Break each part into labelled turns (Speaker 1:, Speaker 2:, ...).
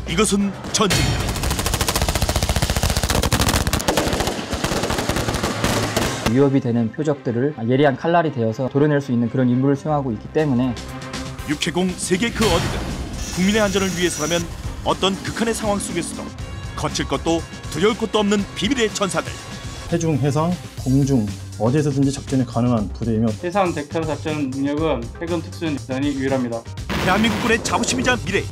Speaker 1: 이것은 전쟁이다.
Speaker 2: 위협이 되는 표적들을 예리한 칼날이 되어서 도려낼 수 있는 그런 임무를 수행하고 있기 때문에
Speaker 1: 육해공 세계 그 어디든 국민의 안전을 위해서라면 어떤 극한의 상황 속에서도 거칠 것도 두려울 것도 없는 비밀의 전사들.
Speaker 3: 해중, 해상, 공중 어디에서든지 작전이 가능한 부대이며
Speaker 4: 해상 벡터 작전 능력은 해군 특수전단이 유일합니다.
Speaker 1: 대한민국군의 자부심이자 미래,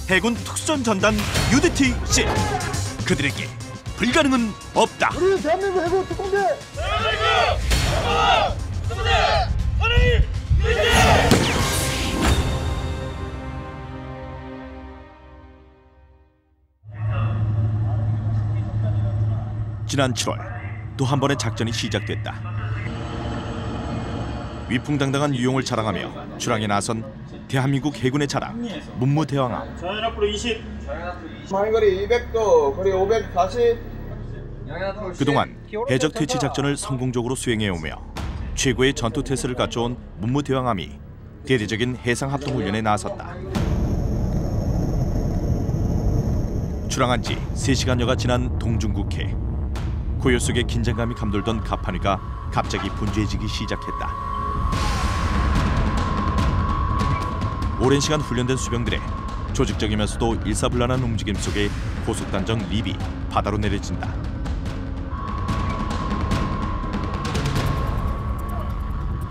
Speaker 1: 해군 특수전 전단 UDT-C. 그들에게 불가능은 없다.
Speaker 5: 우리는 대한민국 해군 특공대!
Speaker 1: 지난 7월 또 한 번의 작전이 시작됐다. 위풍당당한 유용을 자랑하며 출항에 나선 대한민국 해군의 자랑 문무대왕함.
Speaker 4: 전원 앞으로 20.
Speaker 5: 마인거리 200도, 거리 540.
Speaker 1: 그동안 해적 퇴치 작전을 성공적으로 수행해오며 최고의 전투 태세를 갖춰온 문무대왕함이 대대적인 해상 합동훈련에 나섰다. 출항한 지 3시간여가 지난 동중국해. 고요 속에 긴장감이 감돌던 갑판위가 갑자기 분주해지기 시작했다. 오랜 시간 훈련된 수병들의 조직적이면서도 일사불란한 움직임 속에 고속단정 립이 바다로 내려진다.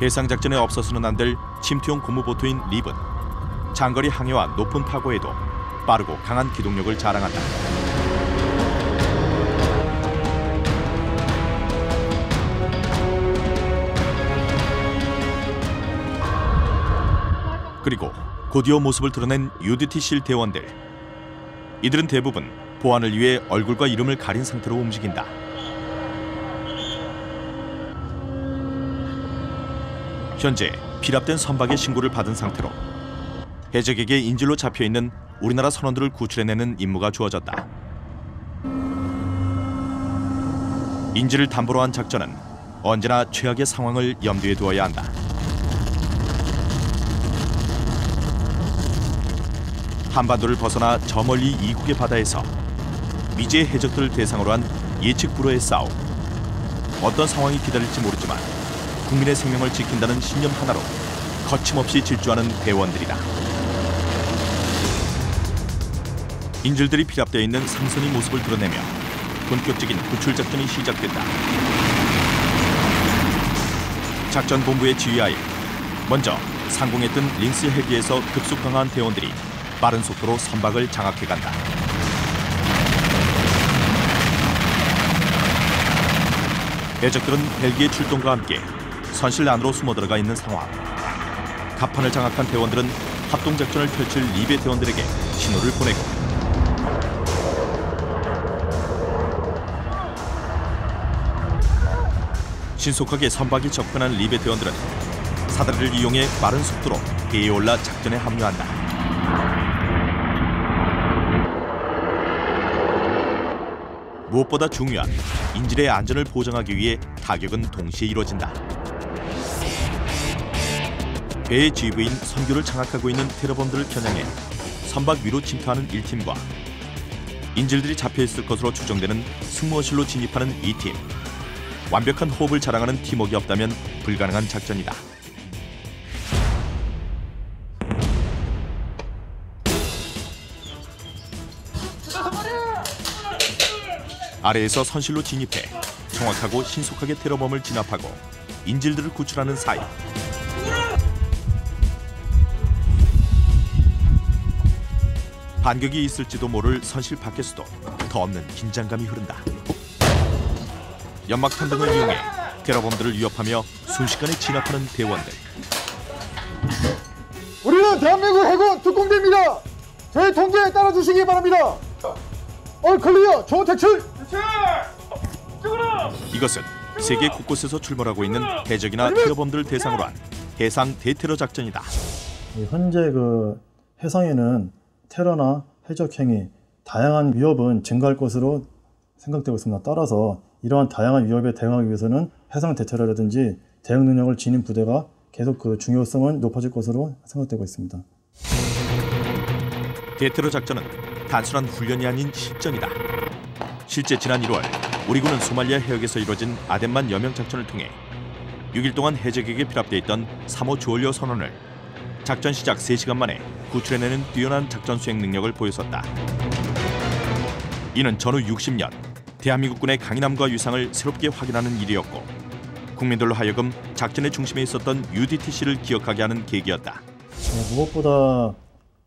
Speaker 1: 해상작전에 없어서는 안 될 침투용 고무보트인 립은 장거리 항해와 높은 파고에도 빠르고 강한 기동력을 자랑한다. 그리고 곧이어 모습을 드러낸 UDT-C 대원들. 이들은 대부분 보안을 위해 얼굴과 이름을 가린 상태로 움직인다. 현재 피랍된 선박의 신고를 받은 상태로 해적에게 인질로 잡혀있는 우리나라 선원들을 구출해내는 임무가 주어졌다. 인질을 담보로 한 작전은 언제나 최악의 상황을 염두에 두어야 한다. 한반도를 벗어나 저 멀리 이국의 바다에서 미지의 해적들을 대상으로 한 예측 불허의 싸움. 어떤 상황이 기다릴지 모르지만 국민의 생명을 지킨다는 신념 하나로 거침없이 질주하는 대원들이다. 인질들이 피랍되어 있는 상선의 모습을 드러내며 본격적인 구출 작전이 시작됐다. 작전 본부의 지휘하에 먼저 상공에 뜬 링스 헬기에서 급속 강화한 대원들이 빠른 속도로 선박을 장악해간다. 해적들은 헬기의 출동과 함께 선실 안으로 숨어들어가 있는 상황. 갑판을 장악한 대원들은 합동작전을 펼칠 립의 대원들에게 신호를 보내고 신속하게 선박이 접근한 립의 대원들은 사다리를 이용해 빠른 속도로 배에 올라 작전에 합류한다. 무엇보다 중요한 인질의 안전을 보장하기 위해 타격은 동시에 이루어진다. 배의 지휘부인 선교를 장악하고 있는 테러범들을 겨냥해 선박 위로 침투하는 1팀과 인질들이 잡혀있을 것으로 추정되는 승무원실로 진입하는 2팀. 완벽한 호흡을 자랑하는 팀워크가 없다면 불가능한 작전이다. 아래에서 선실로 진입해 정확하고 신속하게 테러범을 진압하고 인질들을 구출하는 사이. 반격이 있을지도 모를 선실 밖에서도 더 없는 긴장감이 흐른다. 연막탄 등을 이용해 테러범들을 위협하며 순식간에 진압하는 대원들.
Speaker 5: 우리는 대한민국 해군 특공대입니다. 저희 통제에 따라주시기 바랍니다. 클리어 좋은 퇴출.
Speaker 1: 이것은 세계 곳곳에서 출몰하고 있는 해적이나 테러범들을 대상으로 한 해상 대테러 작전이다.
Speaker 3: 현재 그 해상에는 테러나 해적 행위, 다양한 위협은 증가할 것으로 생각되고 있습니다. 따라서 이러한 다양한 위협에 대응하기 위해서는 해상 대테러라든지 대응 능력을 지닌 부대가 계속 그 중요성은 높아질 것으로 생각되고 있습니다.
Speaker 1: 대테러 작전은 단순한 훈련이 아닌 실전이다. 실제 지난 1월 우리 군은 소말리아 해역에서 이뤄진 아덴만 여명 작전을 통해 6일 동안 해적에게 필압돼 있던 3호 주원료 선원을 작전 시작 3시간 만에 구출해내는 뛰어난 작전 수행 능력을 보였었다. 이는 전후 60년 대한민국군의 강인함과 위상을 새롭게 확인하는 일이었고 국민들로 하여금 작전의 중심에 있었던 UDTC를 기억하게 하는 계기였다.
Speaker 3: 무엇보다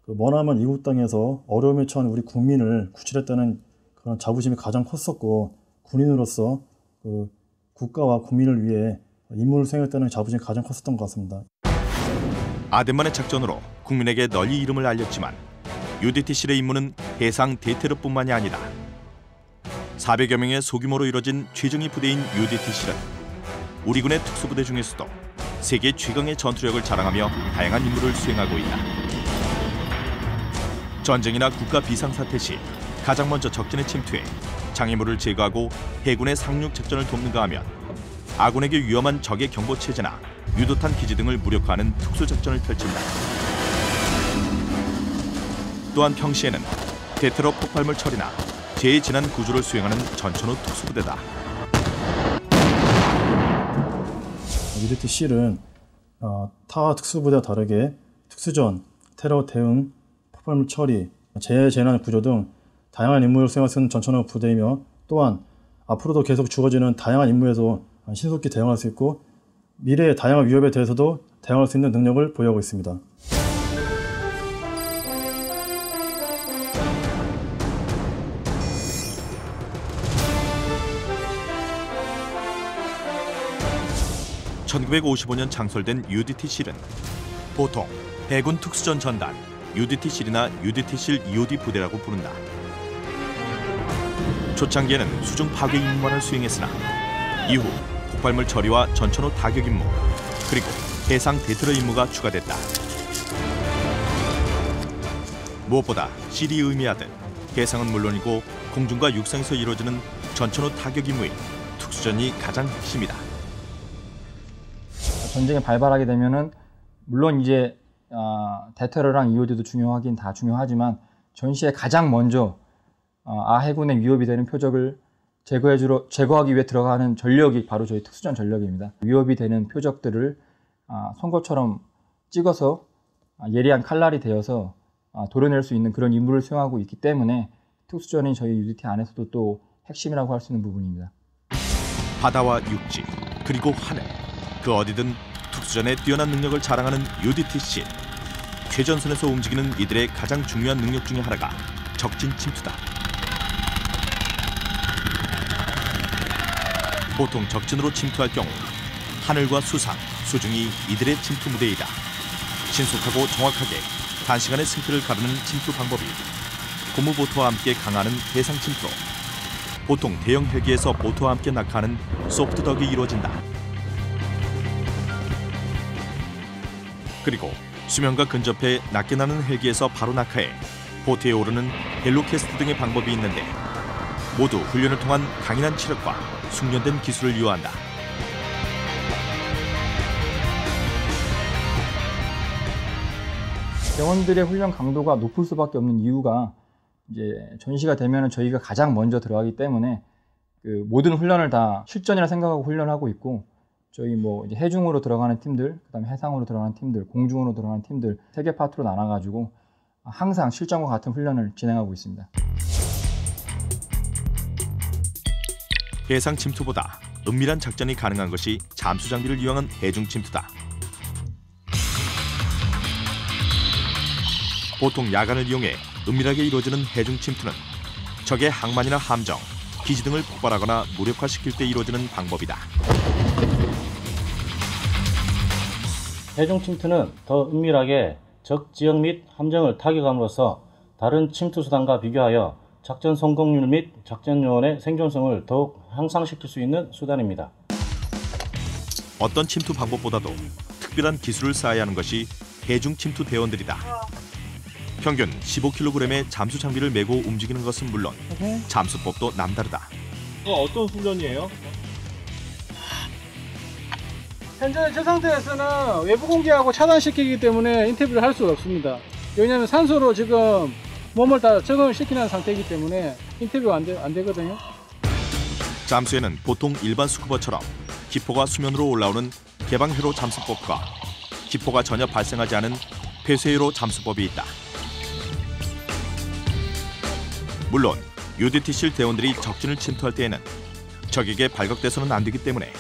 Speaker 3: 그 머나먼 이국 땅에서 어려움에 처한 우리 국민을 구출했다는 그런 자부심이 가장 컸었고 군인으로서 그 국가와 국민을 위해 임무를 수행했다는 자부심이 가장 컸었던 것 같습니다.
Speaker 1: 아덴만의 작전으로 국민에게 널리 이름을 알렸지만 UDTC의 임무는 해상 대테러뿐만이 아니다. 400여 명의 소규모로 이뤄진 최정예 부대인 UDTC는 우리 군의 특수부대 중에서도 세계 최강의 전투력을 자랑하며 다양한 임무를 수행하고 있다. 전쟁이나 국가 비상사태 시 가장 먼저 적진에 침투해 장애물을 제거하고 해군의 상륙 작전을 돕는가 하면 아군에게 위험한 적의 경보체제나 유도탄 기지 등을 무력화하는 특수작전을 펼친다. 또한 평시에는 대테러 폭발물 처리나 재해진환 구조를 수행하는 전천후 특수부대다.
Speaker 3: UDTC는 타 특수부대와 다르게 특수전, 테러 대응, 폭발물 처리, 재해재난 구조 등 다양한 임무를 수행할 수 있는 전천후 부대이며 또한 앞으로도 계속 주어지는 다양한 임무에도 신속히 대응할 수 있고 미래의 다양한 위협에 대해서도 대응할 수 있는 능력을 보유하고 있습니다.
Speaker 1: (1955년) 창설된 UDTC는 보통 해군 특수전 전단 UDTC나 UDTC EOD 부대라고 부른다. 초창기에는 수중 파괴 임무만을 수행했으나 이후 폭발물 처리와 전천후 타격 임무 그리고 해상 대테러 임무가 추가됐다. 무엇보다 실이 의미하듯 해상은 물론이고 공중과 육상에서 이루어지는 전천후 타격 임무인 특수전이 가장 핵심이다.
Speaker 2: 전쟁에 발발하게 되면은 물론 이제 대테러랑 EOD도 중요하긴 다 중요하지만 전시에 가장 먼저 해군의 위협이 되는 표적을 제거하기 위해 들어가는 전력이 바로 저희 특수전 전력입니다. 위협이 되는 표적들을 송곳처럼 찍어서 예리한 칼날이 되어서 도려낼 수 있는 그런 임무를 수행하고 있기 때문에 특수전이 저희 UDT 안에서도 또 핵심이라고 할 수 있는 부분입니다.
Speaker 1: 바다와 육지 그리고 하늘 그 어디든 특수전의 뛰어난 능력을 자랑하는 UDTC. 최전선에서 움직이는 이들의 가장 중요한 능력 중에 하나가 적진 침투다. 보통 적진으로 침투할 경우 하늘과 수상, 수중이 이들의 침투 무대이다. 신속하고 정확하게 단시간에 승패를 가르는 침투 방법이 고무보트와 함께 강하는 해상 침투로 보통 대형 헬기에서 보트와 함께 낙하하는 소프트덕이 이루어진다. 그리고 수면과 근접해 낮게 나는 헬기에서 바로 낙하해 보트에 오르는 헬로캐스트 등의 방법이 있는데 모두 훈련을 통한 강인한 체력과 숙련된 기술을 요한다.
Speaker 2: 대원들의 훈련 강도가 높을 수밖에 없는 이유가 이제 전시가 되면은 저희가 가장 먼저 들어가기 때문에 그 모든 훈련을 다 실전이라 생각하고 훈련하고 있고 저희 뭐 이제 해중으로 들어가는 팀들, 그다음에 해상으로 들어가는 팀들, 공중으로 들어가는 팀들 3개 파트로 나눠가지고 항상 실전과 같은 훈련을 진행하고 있습니다.
Speaker 1: 해상 침투보다 은밀한 작전이 가능한 것이 잠수 장비를 이용한 해중 침투다. 보통 야간을 이용해 은밀하게 이루어지는 해중 침투는 적의 항만이나 함정, 기지 등을 폭발하거나 무력화시킬 때 이루어지는 방법이다.
Speaker 6: 해중 침투는 더 은밀하게 적 지역 및 함정을 타격함으로써 다른 침투 수단과 비교하여 작전 성공률 및 작전 요원의 생존성을 더욱 향상시킬 수 있는 수단입니다.
Speaker 1: 어떤 침투 방법보다도 특별한 기술을 쌓아야 하는 것이 해중 침투 대원들이다. 평균 15kg의 잠수 장비를 메고 움직이는 것은 물론 잠수법도 남다르다.
Speaker 7: 어떤 훈련이에요?
Speaker 5: 현재 저 상태에서는 외부 공개하고 차단시키기 때문에 인터뷰를 할 수가 없습니다. 왜냐하면 산소로 지금 몸을 다 적응을 시키는 상태이기 때문에 인터뷰가 안 되거든요.
Speaker 1: 잠수에는 보통 일반 스쿠버처럼 기포가 수면으로 올라오는 개방회로 잠수법과 기포가 전혀 발생하지 않은 폐쇄회로 잠수법이 있다. 물론 UDT실 대원들이 적진을 침투할 때에는 적에게 발각돼서는 안 되기 때문에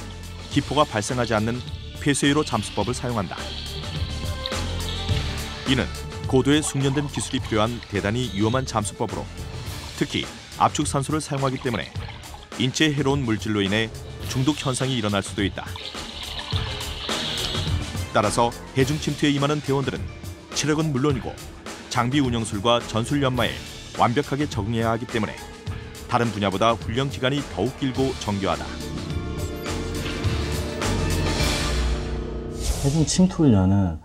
Speaker 1: 기포가 발생하지 않는 폐쇄회로 잠수법을 사용한다. 이는 고도의 숙련된 기술이 필요한 대단히 위험한 잠수법으로 특히 압축산소를 사용하기 때문에 인체에 해로운 물질로 인해 중독 현상이 일어날 수도 있다. 따라서 해중 침투에 임하는 대원들은 체력은 물론이고 장비 운영술과 전술 연마에 완벽하게 적응해야 하기 때문에 다른 분야보다 훈련 기간이 더욱 길고 정교하다.
Speaker 6: 해중 침투 훈련은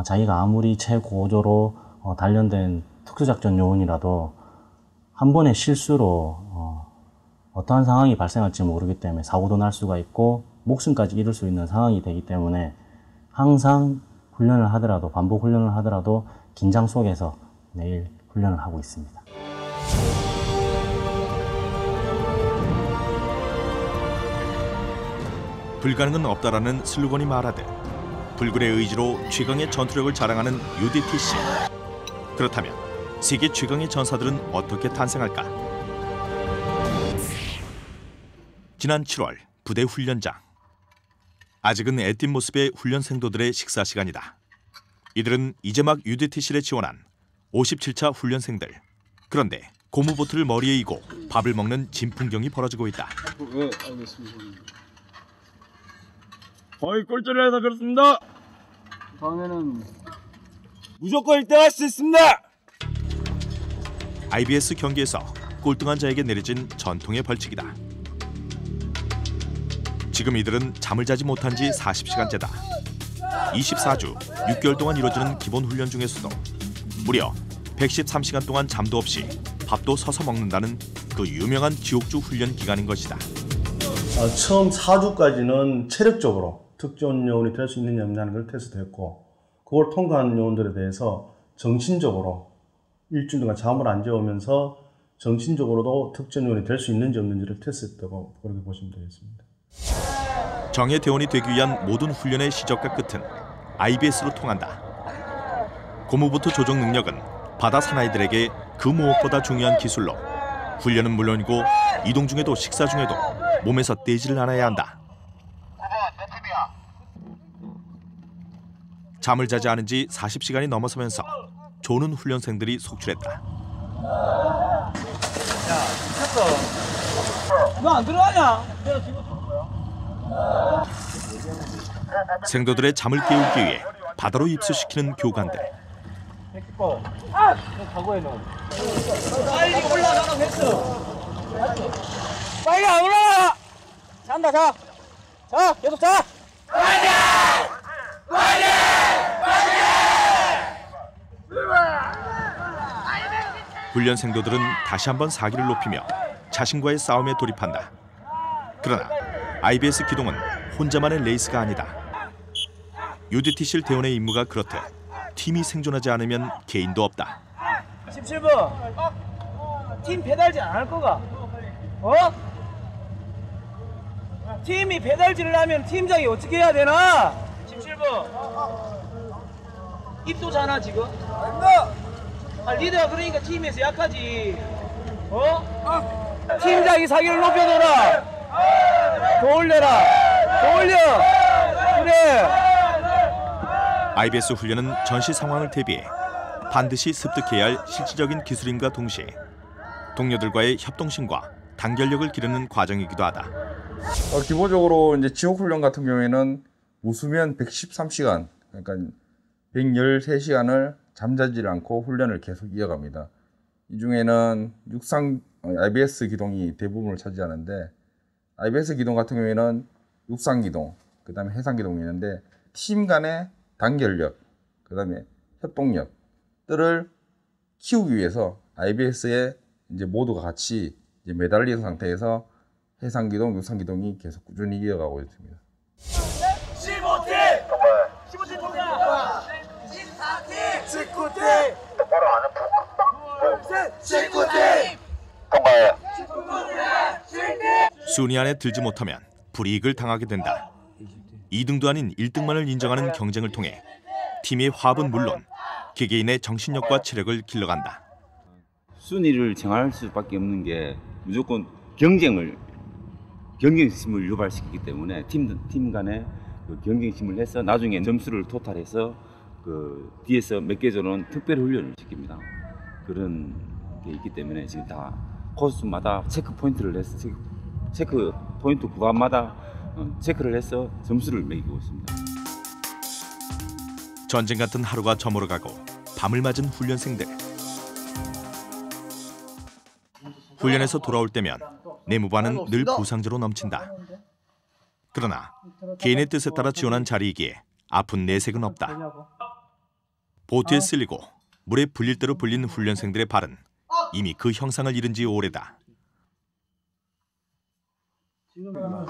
Speaker 6: 자기가 아무리 최고조로 단련된 특수작전 요원이라도 한 번의 실수로 어떠한 상황이 발생할지 모르기 때문에 사고도 날 수가 있고 목숨까지 잃을 수 있는 상황이 되기 때문에 항상 훈련을 하더라도 반복 훈련을 하더라도 긴장 속에서 매일 훈련을 하고 있습니다.
Speaker 1: 불가능은 없다라는 슬로건이 말하듯 불굴의 의지로 최강의 전투력을 자랑하는 UDTC. 그렇다면 세계 최강의 전사들은 어떻게 탄생할까? 지난 7월 부대 훈련장. 아직은 애띤 모습의 훈련생도들의 식사 시간이다. 이들은 이제 막 UDTC에 지원한 57차 훈련생들. 그런데 고무보트를 머리에 이고 밥을 먹는 진풍경이 벌어지고 있다.
Speaker 5: 네, 알겠습니다.
Speaker 7: 거의 꼴찌를 해서 그렇습니다.
Speaker 5: 다음에는
Speaker 7: 무조건 1등할 수 있습니다.
Speaker 1: IBS 경기에서 꼴등한 자에게 내려진 전통의 벌칙이다. 지금 이들은 잠을 자지 못한 지 40시간째다. 24주, 6개월 동안 이루어지는 기본 훈련 중에서도 무려 113시간 동안 잠도 없이 밥도 서서 먹는다는 그 유명한 지옥주 훈련 기간인 것이다.
Speaker 3: 처음 4주까지는 체력적으로 특전 요원이 될 수 있느냐 없느냐는 걸 테스트했고 그걸 통과한 요원들에 대해서 정신적으로 일주일 동안 잠을 안 재우면서 정신적으로도 특전 요원이 될 수 있는지 없는지를 테스트했다고 그렇게 보시면 되겠습니다.
Speaker 1: 정예 대원이 되기 위한 모든 훈련의 시작과 끝은 IBS로 통한다. 고무보트 조종 능력은 바다 사나이들에게 그 무엇보다 중요한 기술로 훈련은 물론이고 이동 중에도 식사 중에도 몸에서 떼지를 않아야 한다. 잠을 자지 않은 지 40시간이 넘어서면서 조는 훈련생들이 속출했다.
Speaker 7: 너 안 들어가냐?
Speaker 1: 생도들의 잠을 깨우기 위해 바다로 입수시키는 교관들.
Speaker 7: 빨리 올라가라 했어. 빨리 안 올라가. 잔다 자. 자 계속 자.
Speaker 1: 훈련 생도들은 다시 한번 사기를 높이며 자신과의 싸움에 돌입한다. 그러나 IBS 기동은 혼자만의 레이스가 아니다. UDT실 대원의 임무가 그렇듯 팀이 생존하지 않으면 개인도 없다.
Speaker 7: 17번. 팀 배달질 안 할 거가? 팀이 배달질을 하면 팀장이 어떻게 해야 되나? 17번. 입도잖아 지금. 리더가 그러니까 팀에서 약하지. 팀장이 사기를 높여둬라. 더 올려라. 더 올려. 그래.
Speaker 1: IBS 훈련은 전시 상황을 대비해 반드시 습득해야 할 실질적인 기술임과 동시에 동료들과의 협동심과 단결력을 기르는 과정이기도 하다.
Speaker 8: 기본적으로 이제 지옥훈련 같은 경우에는 무수면 113시간, 그러니까 113시간을 잠자지 않고 훈련을 계속 이어갑니다. 이 중에는 육상 IBS 기동이 대부분을 차지하는데, IBS 기동 같은 경우에는 육상 기동, 그다음에 해상 기동이 있는데, 팀 간의 단결력, 그다음에 협동력들을 키우기 위해서 IBS에 이제 모두가 같이 이제 매달린 상태에서 해상 기동, 육상 기동이 계속 꾸준히 이어가고 있습니다.
Speaker 7: 15팀! 15팀 통과! 14팀! 19팀! 똑바로 안 해. 19팀! 통과해.
Speaker 1: 순위 안에 들지 못하면 불이익을 당하게 된다. 2등도 아닌 1등만을 인정하는 경쟁을 통해 팀의 화합은 물론 개개인의 정신력과 체력을 길러간다.
Speaker 9: 순위를 정할 수밖에 없는 게 무조건 경쟁심을 유발시키기 때문에 팀 간에 그 경쟁심을 해서 나중에 점수를 토탈해서 그 뒤에서 몇 개조는 특별 훈련을 시킵니다. 그런 게 있기 때문에 지금 다 코스마다 체크 포인트를 해서 체크 포인트 구간마다 체크를 해서 점수를 매기고 있습니다.
Speaker 1: 전쟁 같은 하루가 저물어가고 밤을 맞은 훈련생들. 훈련에서 돌아올 때면 내무반은 늘 부상자로 넘친다. 그러나 개인의 뜻에 따라 지원한 자리이기에 아픈 내색은 없다. 보트에 쓸리고 물에 불릴 대로 불린 훈련생들의 발은 이미 그 형상을 잃은 지 오래다.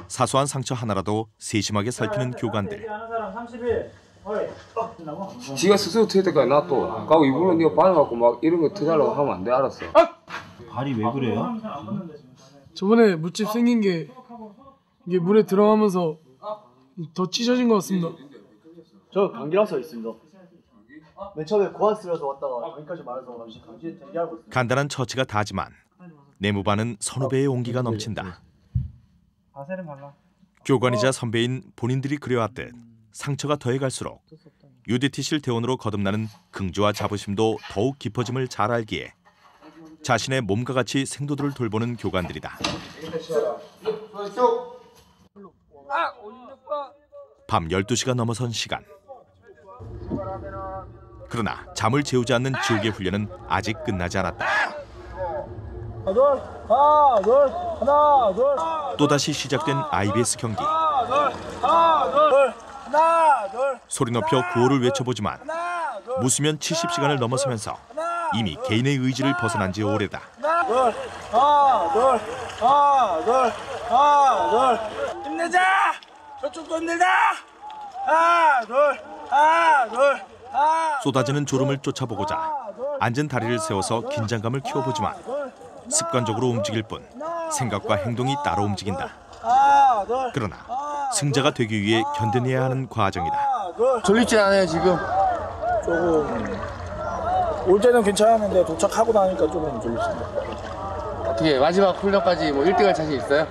Speaker 1: 사소한 상처 하나라도 세심하게 살피는 교관들.
Speaker 10: 지가 스스로 튀을 때까지 놔둬. 가고 이분은 네가 받아갖고 막 이런 거 트달라고 하면 안 돼. 알았어.
Speaker 6: 발이 왜 그래요?
Speaker 11: 저번에 물집 생긴 게 이게 물에 들어가면서 더 찢어진 것 같습니다.
Speaker 12: 저 감기라서 있습니다. 맨 처음에 고안 쓰려서 왔다가 여기까지 말해서 감기 대기하고 있습니다.
Speaker 1: 간단한 처치가 다지만 내무반은 선후배의 온기가 넘친다. 교관이자 선배인 본인들이 그려왔듯 상처가 더해갈수록 UDT실 대원으로 거듭나는 긍지와 자부심도 더욱 깊어짐을 잘 알기에 자신의 몸과 같이 생도들을 돌보는 교관들이다. 밤 12시가 넘어선 시간. 그러나 잠을 재우지 않는 지옥의 훈련은 아직 끝나지 않았다. 또다시 시작된 IBS 경기. 소리 높여 구호를 외쳐보지만 무수면 70시간을 넘어서면서 이미 개인의 의지를 벗어난 지 오래다.
Speaker 7: 힘내자! 저쪽도 힘내자!
Speaker 1: 쏟아지는 졸음을 쫓아보고자 앉은 다리를 세워서 긴장감을 키워보지만 습관적으로 움직일 뿐 생각과 행동이 따로 움직인다. 그러나 승자가 되기 위해 견뎌내야 하는 과정이다.
Speaker 12: 졸리진 않아요 지금. 조금 올 때는 괜찮았는데 도착하고 나니까 조금 졸립습니다.
Speaker 10: 어떻게 마지막 훈련까지 뭐 1등할 자신 있어요?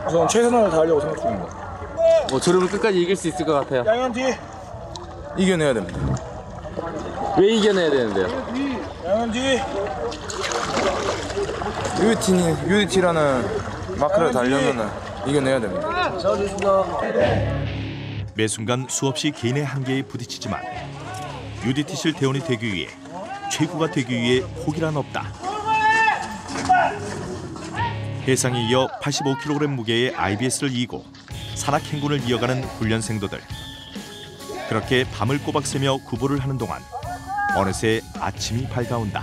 Speaker 12: 우선 최선을 다하려고 생각 중입니다.
Speaker 10: 뭐 졸음을 끝까지 이길 수 있을 것 같아요.
Speaker 12: 양현 뒤.
Speaker 10: 이겨내야 됩니다. 왜 이겨내야 되는데요?
Speaker 12: 양현 뒤.
Speaker 10: UDT라는 마크를 달려면은 이겨내야 됩니다.
Speaker 1: 매 순간 수없이 개인의 한계에 부딪히지만 UDT실 대원이 되기 위해 최고가 되기 위해 포기란 없다. 해상에 이어 85kg 무게의 IBS를 이고 산악 행군을 이어가는 훈련생도들. 그렇게 밤을 꼬박 새며 구보를 하는 동안 어느새 아침이 밝아온다.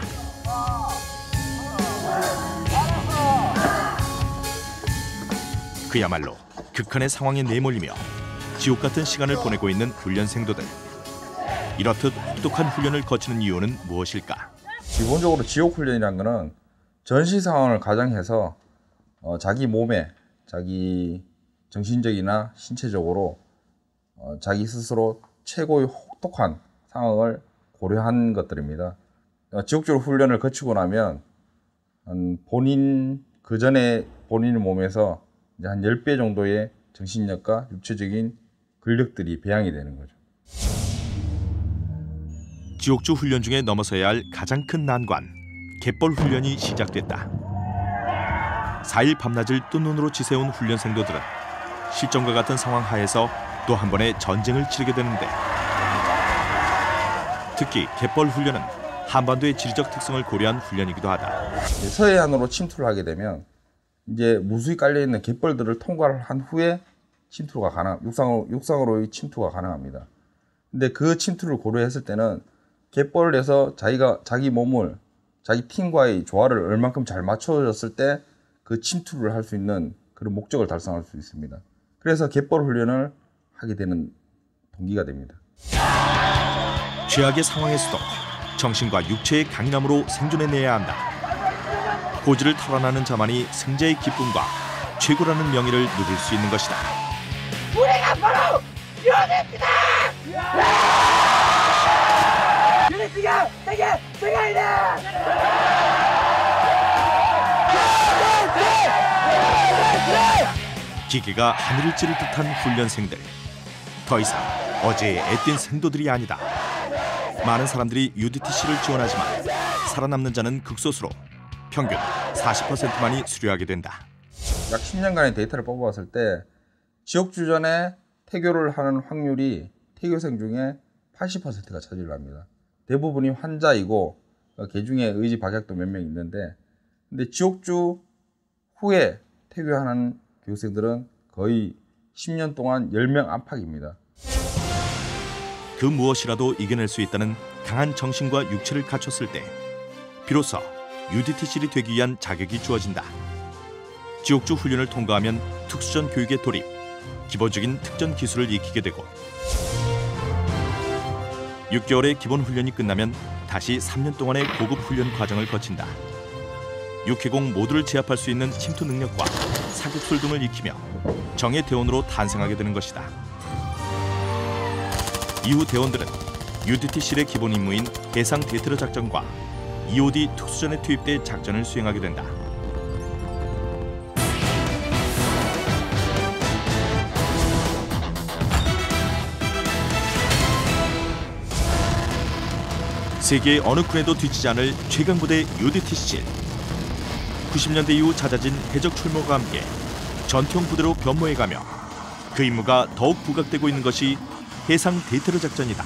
Speaker 1: 그야말로 극한의 상황에 내몰리며 지옥 같은 시간을 보내고 있는 훈련생도들. 이렇듯 혹독한 훈련을 거치는 이유는 무엇일까?
Speaker 8: 기본적으로 지옥 훈련이라는 거는 전시 상황을 가정해서 자기 몸에, 자기 정신적이나 신체적으로 자기 스스로 최고의 혹독한 상황을 고려한 것들입니다. 지옥적 훈련을 거치고 나면 본인 그 전에 본인의 몸에서 이제 한 10배 정도의 정신력과 육체적인 근력들이 배양이 되는 거죠.
Speaker 1: 지옥주 훈련 중에 넘어서야 할 가장 큰 난관, 갯벌 훈련이 시작됐다. 4일 밤낮을 뜬 눈으로 지새운 훈련생도들은 실전과 같은 상황 하에서 또 한 번의 전쟁을 치르게 되는데, 특히 갯벌 훈련은 한반도의 지리적 특성을 고려한 훈련이기도 하다.
Speaker 8: 서해안으로 침투를 하게 되면 이제 무수히 깔려 있는 갯벌들을 통과를 한 후에 침투가 육상으로의 침투가 가능합니다. 근데 그 침투를 고려했을 때는 갯벌에서 자기 몸을 자기 팀과의 조화를 얼만큼 잘 맞춰졌을 때 그 침투를 할 수 있는 그런 목적을 달성할 수 있습니다. 그래서 갯벌 훈련을 하게 되는 동기가 됩니다.
Speaker 1: 최악의 상황에서도 정신과 육체의 강인함으로 생존해내야 한다. 고지를 탈환하는 자만이 승자의 기쁨과 최고라는 명예를 누릴 수 있는 것이다.
Speaker 7: 우리가 바로 유닛이다! 유닛이가 세계이다!
Speaker 1: 기계가 하늘을 찌를 듯한 훈련생들. 더 이상 어제의 애띤 생도들이 아니다. 많은 사람들이 UDTC를 지원하지만 살아남는 자는 극소수로 평균 40%만이 수료하게 된다.
Speaker 8: 약 10년간의 데이터를 뽑아봤을 때 지옥주 전에 태교를 하는 확률이 태교생 중에 80%가 차지를 합니다. 대부분이 환자이고 개중에 의지 박약도 몇 명 있는데, 근데 지옥주 후에 태교하는 교육생들은 거의 10년 동안 10명 안팎입니다.
Speaker 1: 그 무엇이라도 이겨낼 수 있다는 강한 정신과 육체를 갖췄을 때 비로소 UDTC를 되기 위한 자격이 주어진다. 지옥주 훈련을 통과하면 특수전 교육에 돌입, 기본적인 특전 기술을 익히게 되고 6개월의 기본 훈련이 끝나면 다시 3년 동안의 고급 훈련 과정을 거친다. 육해공 모두를 제압할 수 있는 침투 능력과 사격술 등을 익히며 정예 대원으로 탄생하게 되는 것이다. 이후 대원들은 UDTC의 기본 임무인 해상 대테러 작전과 EOD 특수전에 투입돼 작전을 수행하게 된다. 세계의 어느 군에도 뒤지지 않을 최강부대 UDTC. 90년대 이후 잦아진 해적 출몰과 함께 전투형 부대로 변모해가며 그 임무가 더욱 부각되고 있는 것이 해상 대테러 작전이다.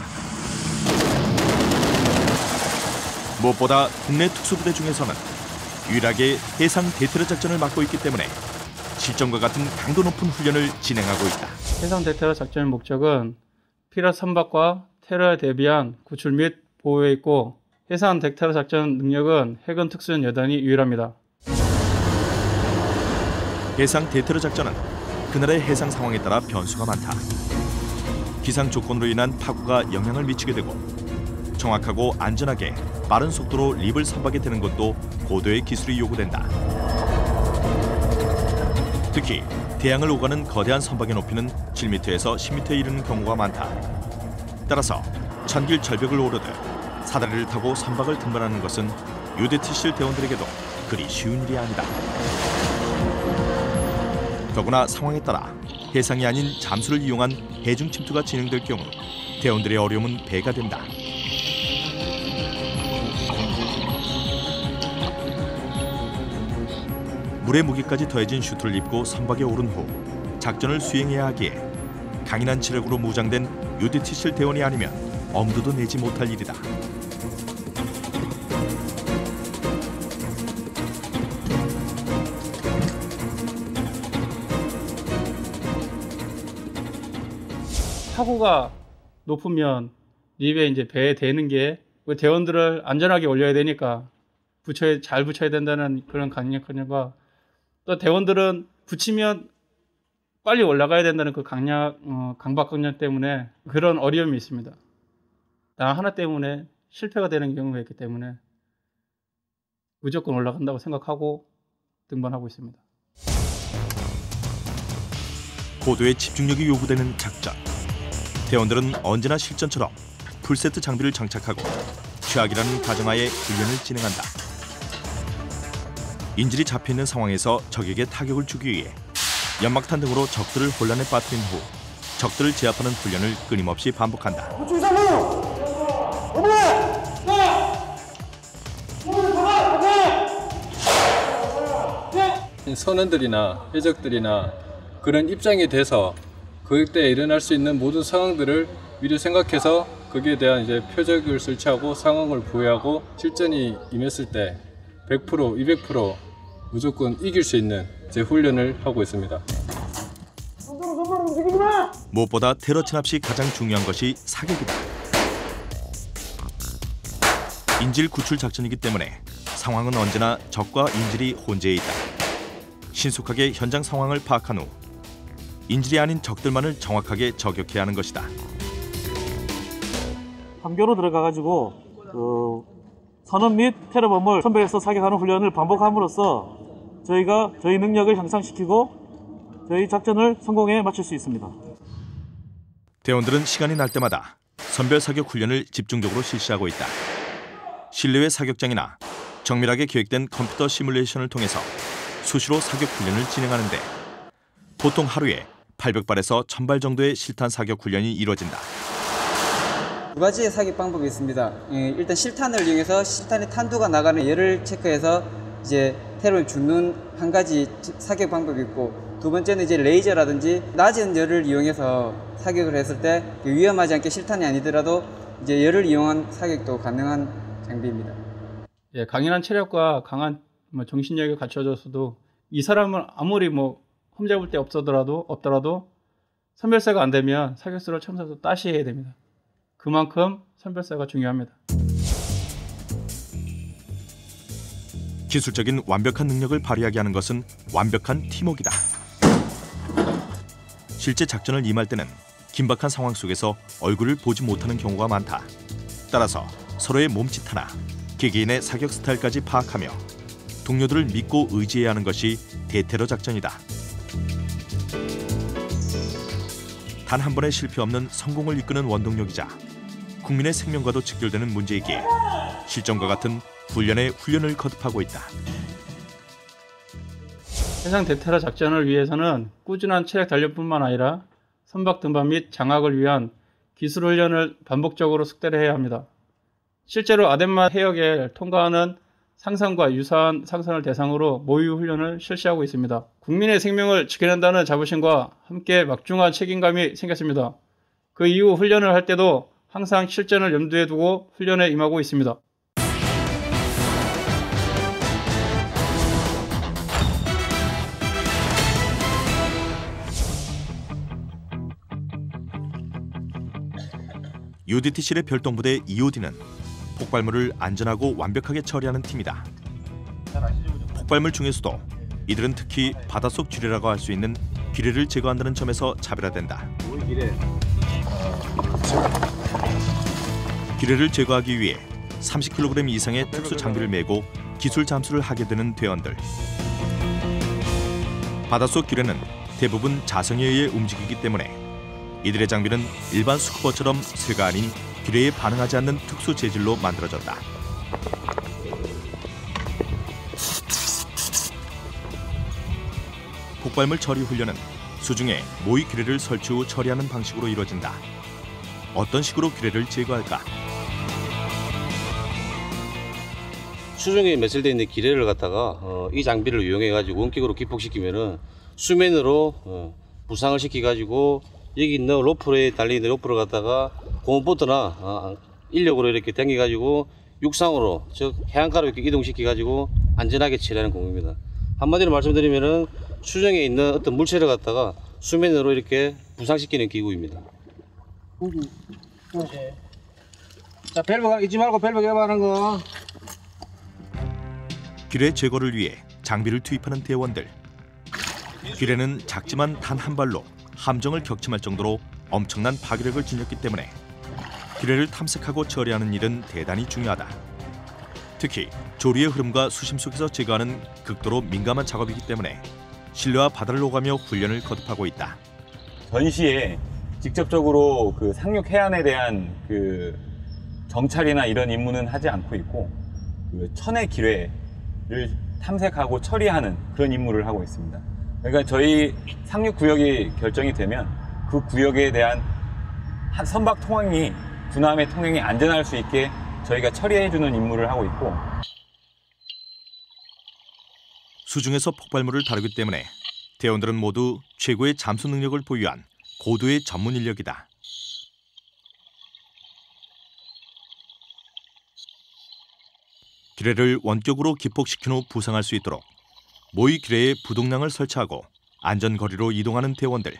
Speaker 1: 무엇보다 국내 특수부대 중에서는 유일하게 해상 대테러 작전을 맡고 있기 때문에 실전과 같은 강도 높은 훈련을 진행하고 있다.
Speaker 4: 해상 대테러 작전의 목적은 피라 선박과 테러에 대비한 구출 및 보호에 있고, 해상 대테러 작전 능력은 해군 특수전 여단이 유일합니다.
Speaker 1: 해상 대테러 작전은 그날의 해상 상황에 따라 변수가 많다. 기상 조건으로 인한 파고가 영향을 미치게 되고, 정확하고 안전하게 빠른 속도로 립을 선박에 대는 것도 고도의 기술이 요구된다. 특히 대양을 오가는 거대한 선박의 높이는 7m에서 10m에 이르는 경우가 많다. 따라서 천길 절벽을 오르듯 사다리를 타고 선박을 등반하는 것은 UDTC 대원들에게도 그리 쉬운 일이 아니다. 더구나 상황에 따라 해상이 아닌 잠수를 이용한 해중 침투가 진행될 경우 대원들의 어려움은 배가 된다. 물의 무게까지 더해진 슈트를 입고 선박에 오른 후 작전을 수행해야 하기에 강인한 체력으로 무장된 UDTC 대원이 아니면 엄두도 내지 못할 일이다.
Speaker 4: 파고가 높으면 립에 이제 배에 대는 게 대원들을 안전하게 올려야 되니까 잘 붙여야 된다는 그런 강력함과, 또 대원들은 붙이면 빨리 올라가야 된다는 그 강박관념 때문에 그런 어려움이 있습니다. 나 하나 때문에 실패가 되는 경우가 있기 때문에 무조건 올라간다고 생각하고 등반하고 있습니다.
Speaker 1: 고도의 집중력이 요구되는 작전. 대원들은 언제나 실전처럼 풀세트 장비를 장착하고 최악이라는 가정하에 훈련을 진행한다. 인질이 잡혀있는 상황에서 적에게 타격을 주기 위해 연막탄 등으로 적들을 혼란에 빠뜨린 후 적들을 제압하는 훈련을 끊임없이 반복한다.
Speaker 7: 우측 3번! 5번!
Speaker 13: 선원들이나 해적들이나 그런 입장이 돼서 그때 일어날 수 있는 모든 상황들을 미리 생각해서 거기에 대한 이제 표적을 설치하고 상황을 부여하고 실전이 임했을 때 100%, 200% 무조건 이길 수 있는 제 훈련을 하고 있습니다.
Speaker 1: 무엇보다 테러 진압 시 가장 중요한 것이 사격이다. 인질 구출 작전이기 때문에 상황은 언제나 적과 인질이 혼재해 있다. 신속하게 현장 상황을 파악한 후 인질이 아닌 적들만을 정확하게 저격해야 하는 것이다.
Speaker 14: 함교로 들어가가지고 선원 및 테러범을 선별해서 사격하는 훈련을 반복함으로써 저희가 저희 능력을 향상시키고 저희 작전을 성공에 마칠 수 있습니다.
Speaker 1: 대원들은 시간이 날 때마다 선별 사격 훈련을 집중적으로 실시하고 있다. 실내외 사격장이나 정밀하게 계획된 컴퓨터 시뮬레이션을 통해서 수시로 사격 훈련을 진행하는데 보통 하루에 800발에서 1000발 정도의 실탄 사격 훈련이 이루어진다.
Speaker 15: 두 가지의 사격 방법이 있습니다. 일단 실탄을 이용해서 실탄의 탄두가 나가는 열을 체크해서 이제 테러를 죽는 한 가지 사격 방법이 있고, 두 번째는 이제 레이저라든지 낮은 열을 이용해서 사격을 했을 때 위험하지 않게 실탄이 아니더라도 이제 열을 이용한 사격도 가능한 장비입니다.
Speaker 4: 예, 강인한 체력과 강한 정신력이 갖춰져서도 이 사람은 아무리 흠잡을 데 없더라도 선별사가 안 되면 사격수를 처음부터 다시 해야 됩니다. 그만큼 선별사가 중요합니다.
Speaker 1: 기술적인 완벽한 능력을 발휘하게 하는 것은 완벽한 팀워크이다. 실제 작전을 임할 때는 긴박한 상황 속에서 얼굴을 보지 못하는 경우가 많다. 따라서 서로의 몸짓 하나, 개개인의 사격 스타일까지 파악하며 동료들을 믿고 의지해야 하는 것이 대테러 작전이다. 단 한 번의 실패 없는 성공을 이끄는 원동력이자 국민의 생명과도 직결되는 문제이기에 실전과 같은 훈련에 훈련을 거듭하고 있다.
Speaker 4: 해상 대테러 작전을 위해서는 꾸준한 체력 단련뿐만 아니라 선박 등반 및 장악을 위한 기술 훈련을 반복적으로 숙달을 해야 합니다. 실제로 아덴만 해역을 통과하는 상선과 유사한 상선을 대상으로 모의 훈련을 실시하고 있습니다. 국민의 생명을 지켜낸다는 자부심과 함께 막중한 책임감이 생겼습니다. 그 이후 훈련을 할 때도 항상 실전을 염두에 두고 훈련에 임하고 있습니다.
Speaker 1: UDT실의 별동부대 EOD는 폭발물을 안전하고 완벽하게 처리하는 팀이다. 폭발물 중에서도 이들은 특히 바닷속 쥐레라고 할 수 있는 기뢰를 제거한다는 점에서 차별화된다. 기뢰를 제거하기 위해 30kg 이상의 특수 장비를 메고 기술 잠수를 하게 되는 대원들. 바닷속 기뢰는 대부분 자성에 의해 움직이기 때문에 이들의 장비는 일반 스쿠버처럼 쇠가 아닌 기뢰에 반응하지 않는 특수 재질로 만들어졌다. 폭발물 처리 훈련은 수중에 모의 기뢰를 설치 후 처리하는 방식으로 이루어진다. 어떤 식으로 기뢰를 제거할까?
Speaker 16: 수중에 매설되어 있는 기뢰를 갖다가 이 장비를 이용해가지고 원격으로 기폭시키면은 수면으로 부상을 시켜가지고 여기 있는 로프에 달려있는 로프를 갖다가 고무보트나 인력으로 이렇게 당겨가지고 육상으로, 즉 해안가로 이렇게 이동시켜가지고 안전하게 처리하는 공입니다. 한마디로 말씀드리면은 수중에 있는 어떤 물체를 갖다가 수면으로 이렇게 부상시키는 기구입니다.
Speaker 7: 자, 밸브 잊지 말고 밸브 개발하는 거.
Speaker 1: 기뢰 제거를 위해 장비를 투입하는 대원들. 기뢰는 작지만 단 한 발로 함정을 격침할 정도로 엄청난 파괴력을 지녔기 때문에 기뢰를 탐색하고 처리하는 일은 대단히 중요하다. 특히 조류의 흐름과 수심 속에서 제거하는 극도로 민감한 작업이기 때문에 실내와 바다를 오가며 훈련을 거듭하고 있다.
Speaker 17: 전시에 직접적으로 그 상륙 해안에 대한 그 정찰이나 이런 임무는 하지 않고 있고, 그 천의 기뢰를 탐색하고 처리하는 그런 임무를 하고 있습니다. 그러니까 저희 상륙 구역이 결정이 되면 그 구역에 대한 선박 통행이, 군함의 통행이 안전할 수 있게 저희가 처리해주는 임무를 하고 있고,
Speaker 1: 수중에서 폭발물을 다루기 때문에 대원들은 모두 최고의 잠수 능력을 보유한 고도의 전문 인력이다. 기뢰를 원격으로 기폭시킨 후 부상할 수 있도록 모의 기뢰에 부동량을 설치하고 안전거리로 이동하는 대원들.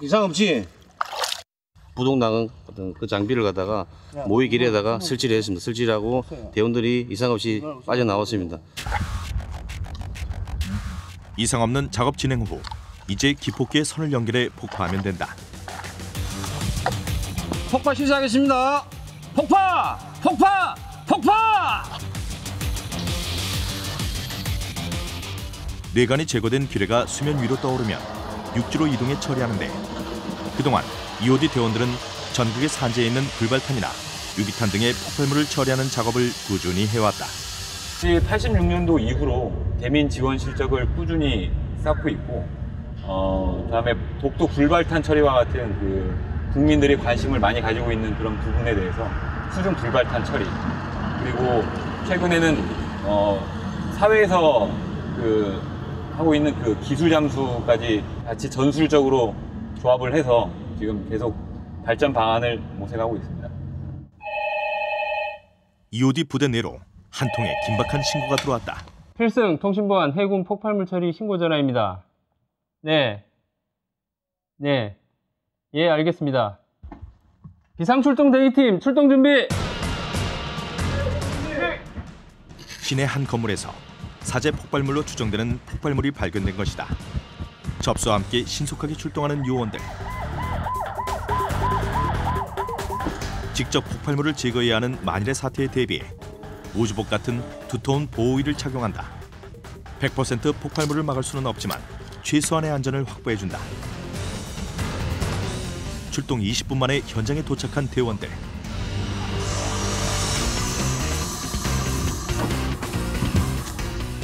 Speaker 16: 이상 없지? 부동당은 어떤 그 장비를 갖다가 모의 길에다가 설치를 했습니다. 설치를 하고 대원들이 이상 없이 빠져나왔습니다.
Speaker 1: 이상 없는 작업 진행 후 이제 기폭기에 선을 연결해 폭파하면 된다.
Speaker 10: 폭파 시작하겠습니다. 폭파! 폭파! 폭파!
Speaker 1: 뇌관이 제거된 기뢰가 수면 위로 떠오르면 육지로 이동해 처리하는데 그동안 EOD 대원들은 전국의 산지에 있는 불발탄이나 유기탄 등의 폭발물을 처리하는 작업을 꾸준히 해왔다.
Speaker 17: 86년도 이후로 대민 지원 실적을 꾸준히 쌓고 있고 그다음에 독도 불발탄 처리와 같은 그 국민들이 관심을 많이 가지고 있는 그런 부분에 대해서 수중 불발탄 처리 그리고 최근에는 사회에서 그 하고 있는 그 기술 잠수까지 같이 전술적으로 조합을 해서 지금 계속 발전 방안을 모색하고 있습니다.
Speaker 1: EOD 부대 내로 한 통의 긴박한 신고가 들어왔다.
Speaker 18: 필승 통신보안 해군 폭발물 처리 신고 전화입니다. 네. 예, 알겠습니다. 비상출동 대기팀 출동 준비!
Speaker 1: 시내 한 건물에서 사제 폭발물로 추정되는 폭발물이 발견된 것이다. 접수와 함께 신속하게 출동하는 요원들. 직접 폭발물을 제거해야 하는 만일의 사태에 대비해 우주복 같은 두터운 보호의를 착용한다. 100% 폭발물을 막을 수는 없지만 최소한의 안전을 확보해준다. 출동 20분 만에 현장에 도착한 대원들.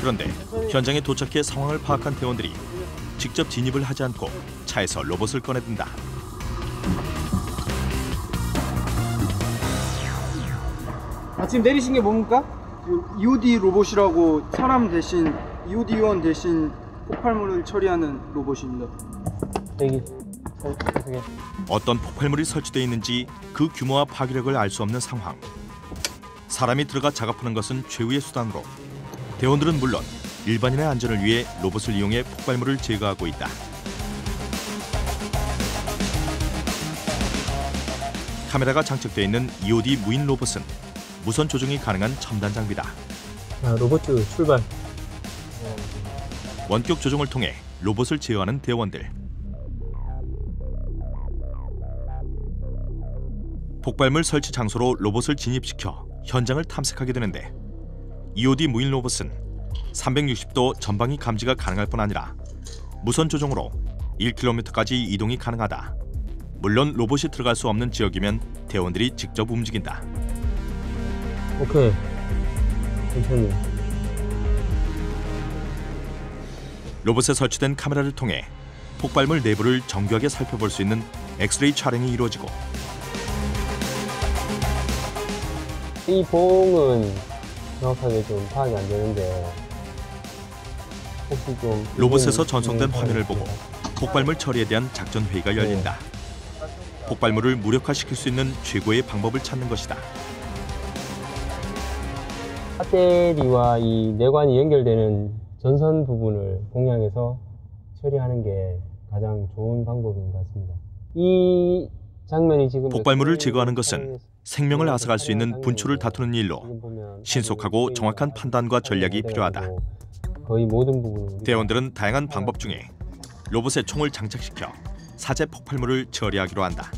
Speaker 1: 그런데 현장에 도착해 상황을 파악한 대원들이 직접 진입을 하지 않고 차에서 로봇을 꺼내든다.
Speaker 19: 지금 내리신 게 뭡니까? EOD 로봇이라고 사람 대신 EOD 요원 대신 폭발물을 처리하는 로봇입니다.
Speaker 1: 어떤 폭발물이 설치되어 있는지 그 규모와 파괴력을 알 수 없는 상황. 사람이 들어가 작업하는 것은 최후의 수단으로 대원들은 물론 일반인의 안전을 위해 로봇을 이용해 폭발물을 제거하고 있다. 카메라가 장착되어 있는 EOD 무인 로봇은 무선 조종이 가능한 첨단 장비다.
Speaker 18: 로봇 출발.
Speaker 1: 원격 조종을 통해 로봇을 제어하는 대원들. 폭발물 설치 장소로 로봇을 진입시켜 현장을 탐색하게 되는데 EOD 무인 로봇은 360도 전방위 감지가 가능할 뿐 아니라 무선 조종으로 1km까지 이동이 가능하다. 물론 로봇이 들어갈 수 없는 지역이면 대원들이 직접 움직인다.
Speaker 18: 오케이. 천천히.
Speaker 1: 로봇에 설치된 카메라를 통해 폭발물 내부를 정교하게 살펴볼 수 있는 엑스레이 촬영이 이루어지고
Speaker 18: 이 봉은 정확하게 좀 파악이 안 되는데 혹시 좀
Speaker 1: 로봇에서 전송된 화면을 보고 폭발물 처리에 대한 작전 회의가 열린다. 폭발물을 무력화시킬 수 있는 최고의 방법을 찾는 것이다.
Speaker 18: 배터리와 이 내관이 연결되는 전선 부분을 공략해서 처리하는 게 가장 좋은 방법인 것 같습니다. 이 장면이 지금
Speaker 1: 폭발물을 제거하는 것은 생명을 앗아갈 수 있는 분초를 다투는 일로 신속하고 정확한 판단과 전략이 필요하다.
Speaker 18: 거의 모든 부분.
Speaker 1: 대원들은 다양한 방법 중에 로봇에 총을 장착시켜 사제 폭발물을 처리하기로 한다.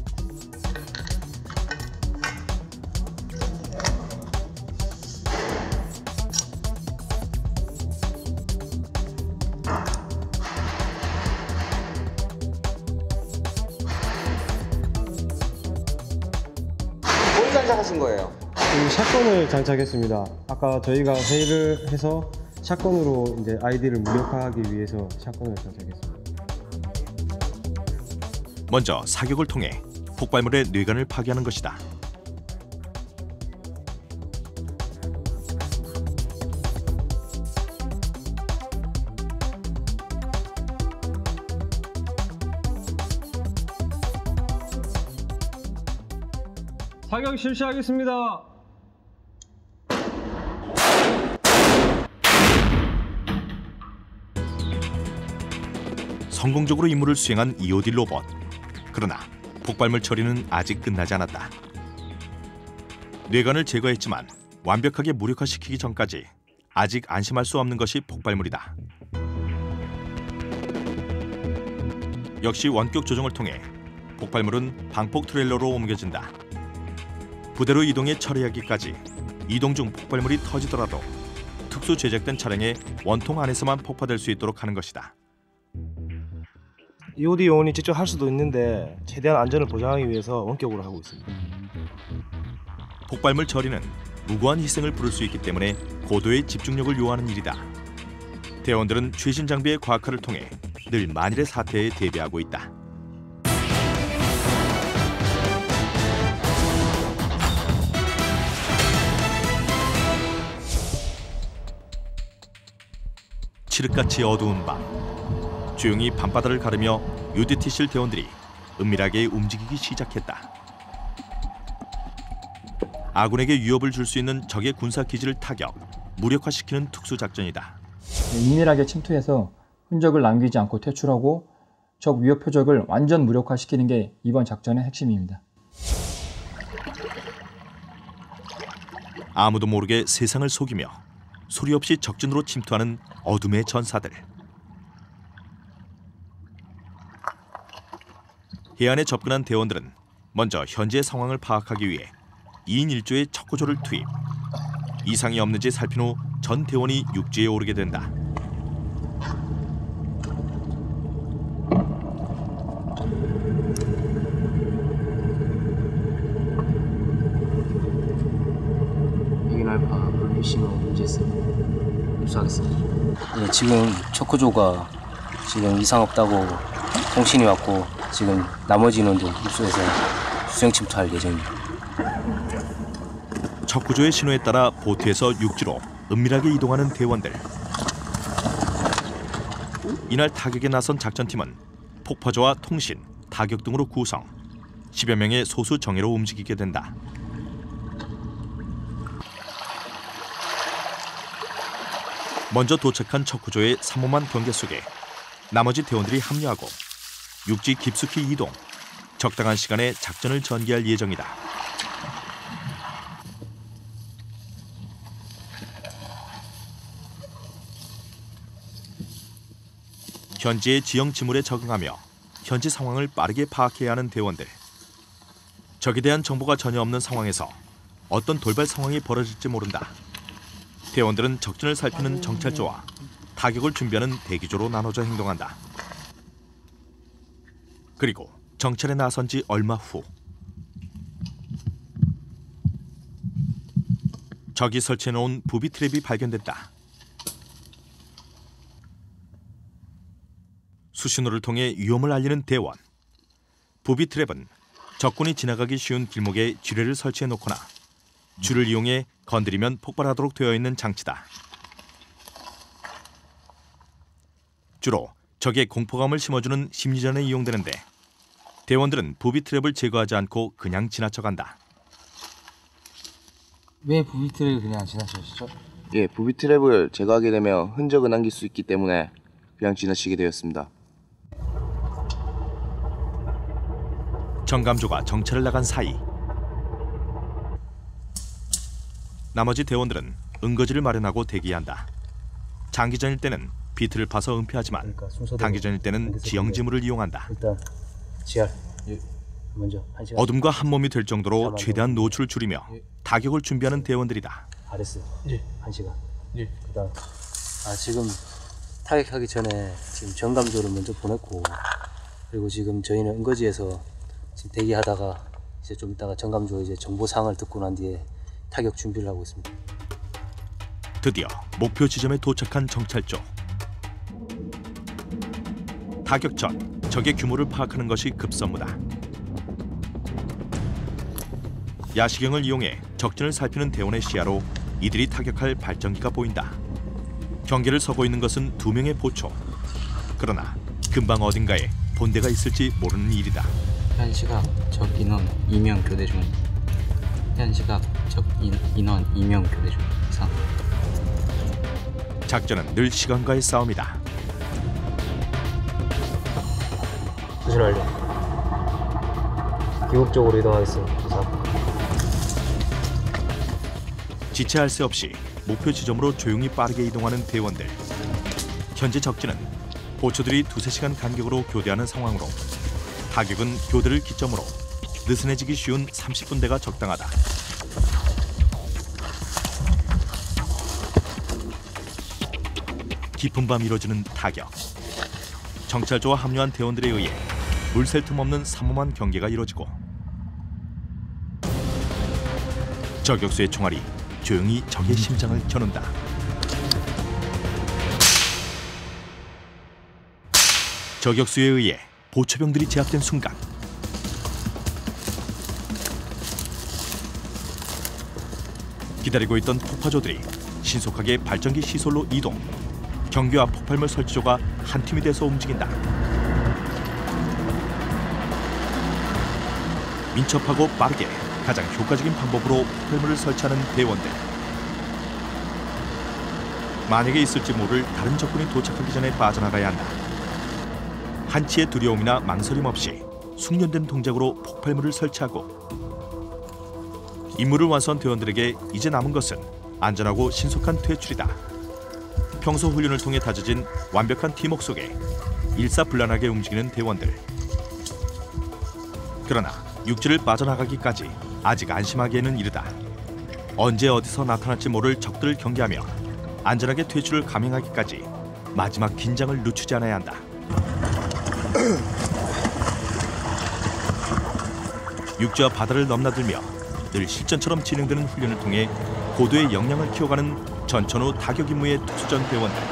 Speaker 15: 뭘 장착하신 거예요?
Speaker 20: 샷건을 장착했습니다. 아까 저희가 회의를 해서 샷건으로 이제 아이디를 무력화하기 위해서 샷건을 장착했습니다.
Speaker 1: 먼저 사격을 통해 폭발물의 뇌관을 파괴하는 것이다.
Speaker 20: 사격 실시하겠습니다.
Speaker 1: 성공적으로 임무를 수행한 EOD 로봇. 그러나 폭발물 처리는 아직 끝나지 않았다. 뇌관을 제거했지만 완벽하게 무력화시키기 전까지 아직 안심할 수 없는 것이 폭발물이다. 역시 원격 조정을 통해 폭발물은 방폭 트레일러로 옮겨진다. 부대로 이동해 처리하기까지 이동 중 폭발물이 터지더라도 특수 제작된 차량의 원통 안에서만 폭파될 수 있도록 하는 것이다.
Speaker 21: EOD 요원이 직접 할 수도 있는데 최대한 안전을 보장하기 위해서 원격으로 하고 있습니다.
Speaker 1: 폭발물 처리는 무고한 희생을 부를 수 있기 때문에 고도의 집중력을 요하는 일이다. 대원들은 최신 장비의 과학화를 통해 늘 만일의 사태에 대비하고 있다. 칠흑같이 어두운 밤, 조용히 밤바다를 가르며 UDT실 대원들이 은밀하게 움직이기 시작했다. 아군에게 위협을 줄 수 있는 적의 군사기지를 타격, 무력화시키는 특수작전이다.
Speaker 2: 은밀하게 침투해서 흔적을 남기지 않고 퇴출하고 적 위협 표적을 완전 무력화시키는 게 이번 작전의 핵심입니다.
Speaker 1: 아무도 모르게 세상을 속이며 소리 없이 적진으로 침투하는 어둠의 전사들. 해안에 접근한 대원들은 먼저 현재의 상황을 파악하기 위해 2인 1조의 척구조를 투입. 이상이 없는지 살핀 후 전 대원이 육지에 오르게 된다.
Speaker 18: 여긴 알파 불빛 신호 문제 있습니다. 입수하겠습니다. 네, 지금 척구조가 지금 이상 없다고 통신이 왔고 지금 나머지 인원도 입수해서 수영 침투할 예정입니다.
Speaker 1: 척구조의 신호에 따라 보트에서 육지로 은밀하게 이동하는 대원들. 이날 타격에 나선 작전팀은 폭파조와 통신, 타격 등으로 구성. 10여 명의 소수 정예로 움직이게 된다. 먼저 도착한 척구조의 삼엄한 경계 속에 나머지 대원들이 합류하고 육지 깊숙이 이동, 적당한 시간에 작전을 전개할 예정이다. 현지의 지형 지물에 적응하며 현지 상황을 빠르게 파악해야 하는 대원들. 적에 대한 정보가 전혀 없는 상황에서 어떤 돌발 상황이 벌어질지 모른다. 대원들은 적진을 살피는 정찰조와 타격을 준비하는 대기조로 나눠져 행동한다. 그리고 정찰에 나선 지 얼마 후 적이 설치해놓은 부비 트랩이 발견됐다. 수신호를 통해 위험을 알리는 대원. 부비 트랩은 적군이 지나가기 쉬운 길목에 지뢰를 설치해놓거나 줄을 이용해 건드리면 폭발하도록 되어 있는 장치다. 주로 적의 공포감을 심어주는 심리전에 이용되는데 대원들은 부비 트랩을 제거하지 않고 그냥 지나쳐간다.
Speaker 18: 왜 부비 트랩을 그냥 지나치시죠?
Speaker 22: 예, 부비 트랩을 제거하게 되면 흔적을 남길 수 있기 때문에 그냥 지나치게 되었습니다.
Speaker 1: 정감조가 정찰을 나간 사이 나머지 대원들은 은거지를 마련하고 대기한다. 장기전일 때는 비트를 파서 은폐하지만 단기전일 때는 지형지물을 이용한다.
Speaker 18: 일단 지하 먼저 1시간.
Speaker 1: 어둠과 한몸이 될 정도로 최대한 노출을 줄이며 타격을 준비하는 대원들이다.
Speaker 18: 아레스 1시간. 그다음 지금 타격하기 전에 지금 정감조를 먼저 보냈고 그리고 지금 저희는 은거지에서 지금 대기하다가 이제 좀 이따가 정감조 이제 정보사항을 듣고 난 뒤에 타격 준비를 하고 있습니다.
Speaker 1: 드디어 목표 지점에 도착한 정찰조. 타격 전 적의 규모를 파악하는 것이 급선무다. 야시경을 이용해 적진을 살피는 대원의 시야로 이들이 타격할 발전기가 보인다. 경계를 서고 있는 것은 2명의 보초. 그러나 금방 어딘가에 본대가 있을지 모르는 일이다.
Speaker 18: 현 시각 적 인원 2명 교대 중입니다.
Speaker 3: 최대한 시각적 인원 임용 교대 중 이상.
Speaker 1: 작전은 늘 시간과의 싸움이다.
Speaker 18: 수신 완료. 기국적으로 이동하겠습니다. 이상.
Speaker 1: 지체할 새 없이 목표 지점으로 조용히 빠르게 이동하는 대원들. 현재 적진은 보초들이 2~3시간 간격으로 교대하는 상황으로 타격은 교대를 기점으로 느슨해지기 쉬운 30분대가 적당하다. 깊은 밤 이뤄지는 타격. 정찰조와 합류한 대원들에 의해 물샐 틈 없는 삼엄한 경계가 이뤄지고 저격수의 총알이 조용히 적의 심장을 겨눈다. 저격수에 의해 보초병들이 제압된 순간 기다리고 있던 폭파조들이 신속하게 발전기 시설로 이동. 경계와 폭발물 설치조가 한 팀이 돼서 움직인다. 민첩하고 빠르게 가장 효과적인 방법으로 폭발물을 설치하는 대원들. 만약에 있을지 모를 다른 적군이 도착하기 전에 빠져나가야 한다. 한치의 두려움이나 망설임 없이 숙련된 동작으로 폭발물을 설치하고 임무를 완수한 대원들에게 이제 남은 것은 안전하고 신속한 퇴출이다. 평소 훈련을 통해 다져진 완벽한 팀워크 속에 일사불란하게 움직이는 대원들. 그러나 육지를 빠져나가기까지 아직 안심하기에는 이르다. 언제 어디서 나타날지 모를 적들을 경계하며 안전하게 퇴출을 감행하기까지 마지막 긴장을 늦추지 않아야 한다. 육지와 바다를 넘나들며 늘 실전처럼 진행되는 훈련을 통해 고도의 역량을 키워가는 전천후 타격 임무의 특수전 대원들.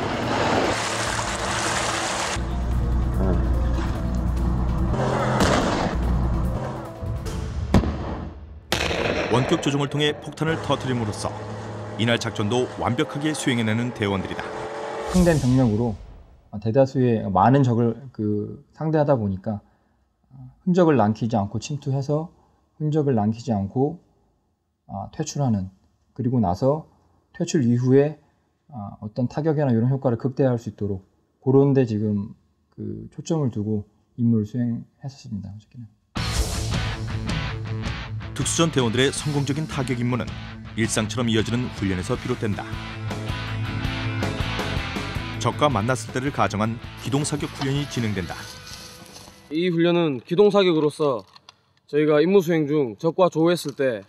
Speaker 1: 원격 조종을 통해 폭탄을 터뜨림으로써 이날 작전도 완벽하게 수행해내는 대원들이다.
Speaker 2: 형된 병력으로 대다수의 많은 적을 상대하다 보니까 흔적을 남기지 않고 침투해서 흔적을 남기지 않고 퇴출하는, 그리고 나서 퇴출 이후에 어떤 타격이나 이런 효과를 극대화할 수 있도록 그런 데 지금 초점을 두고 임무를 수행했었습니다. 어저께는.
Speaker 1: 특수전 대원들의 성공적인 타격 임무는 일상처럼 이어지는 훈련에서 비롯된다. 적과 만났을 때를 가정한 기동사격 훈련이 진행된다.
Speaker 5: 이 훈련은 기동사격으로서 저희가 임무 수행 중 적과 조우했을 때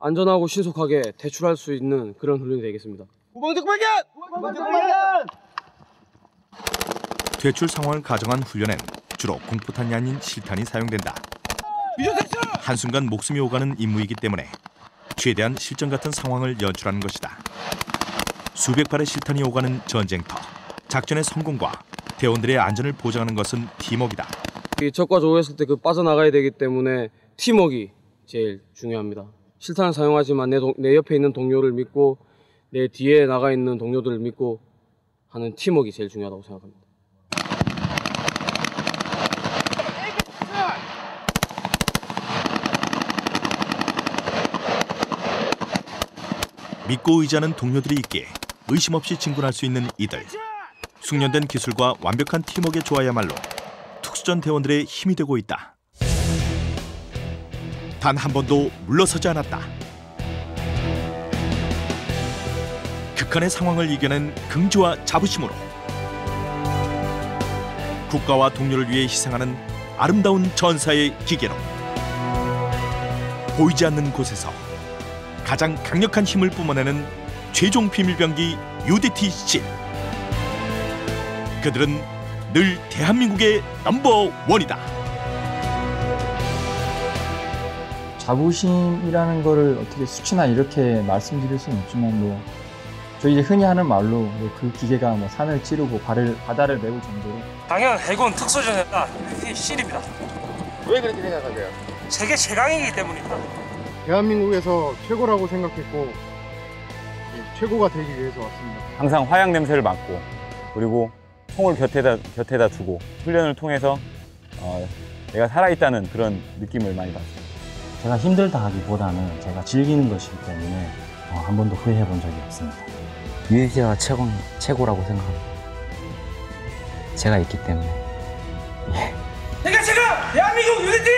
Speaker 5: 안전하고 신속하게 퇴출할 수 있는 그런 훈련이 되겠습니다.
Speaker 7: 후방적 발견! 후방적 발견!
Speaker 1: 퇴출 상황을 가정한 훈련엔 주로 공포탄이 아닌 실탄이 사용된다. 한순간 목숨이 오가는 임무이기 때문에 최대한 실전 같은 상황을 연출하는 것이다. 수백 발의 실탄이 오가는 전쟁터. 작전의 성공과 대원들의 안전을 보장하는 것은 팀워크이다.
Speaker 5: 적과 조우했을 때 빠져나가야 되기 때문에 팀워크가 제일 중요합니다. 실탄을 사용하지만 내 옆에 있는 동료를 믿고 내 뒤에 나가 있는 동료들을 믿고 하는 팀워크가 제일 중요하다고 생각합니다.
Speaker 1: 믿고 의지하는 동료들이 있기에 의심 없이 진군할 수 있는 이들. 숙련된 기술과 완벽한 팀워크의 조화야말로 특수전 대원들의 힘이 되고 있다. 단 한 번도 물러서지 않았다. 극한의 상황을 이겨낸 긍지와 자부심으로 국가와 동료를 위해 희생하는 아름다운 전사의 기계로 보이지 않는 곳에서 가장 강력한 힘을 뿜어내는 최종 비밀병기 UDT-C. 그들은 늘 대한민국의 넘버원이다.
Speaker 2: 자부심이라는 거를 어떻게 수치나 이렇게 말씀드릴 수는 없지만 저희 흔히 하는 말로 그 기계가 산을 찌르고 바다를 메울 정도로
Speaker 23: 당연 해군 특수전이다. UDT-C입니다.
Speaker 22: 왜 그렇게 생각하세요?
Speaker 23: 세계 최강이기 때문입니다.
Speaker 24: 대한민국에서 최고라고 생각했고 최고가 되기 위해서 왔습니다.
Speaker 17: 항상 화약 냄새를 맡고 그리고 총을 곁에다 두고 훈련을 통해서 내가 살아있다는 그런 느낌을 많이 받습니다.
Speaker 6: 제가 힘들다 하기보다는 제가 즐기는 것이기 때문에 한 번도 후회해 본 적이 없습니다.
Speaker 3: UDT가 최고라고 생각합니다. 제가 있기 때문에.
Speaker 23: 그러니까 제가 대한민국 UDT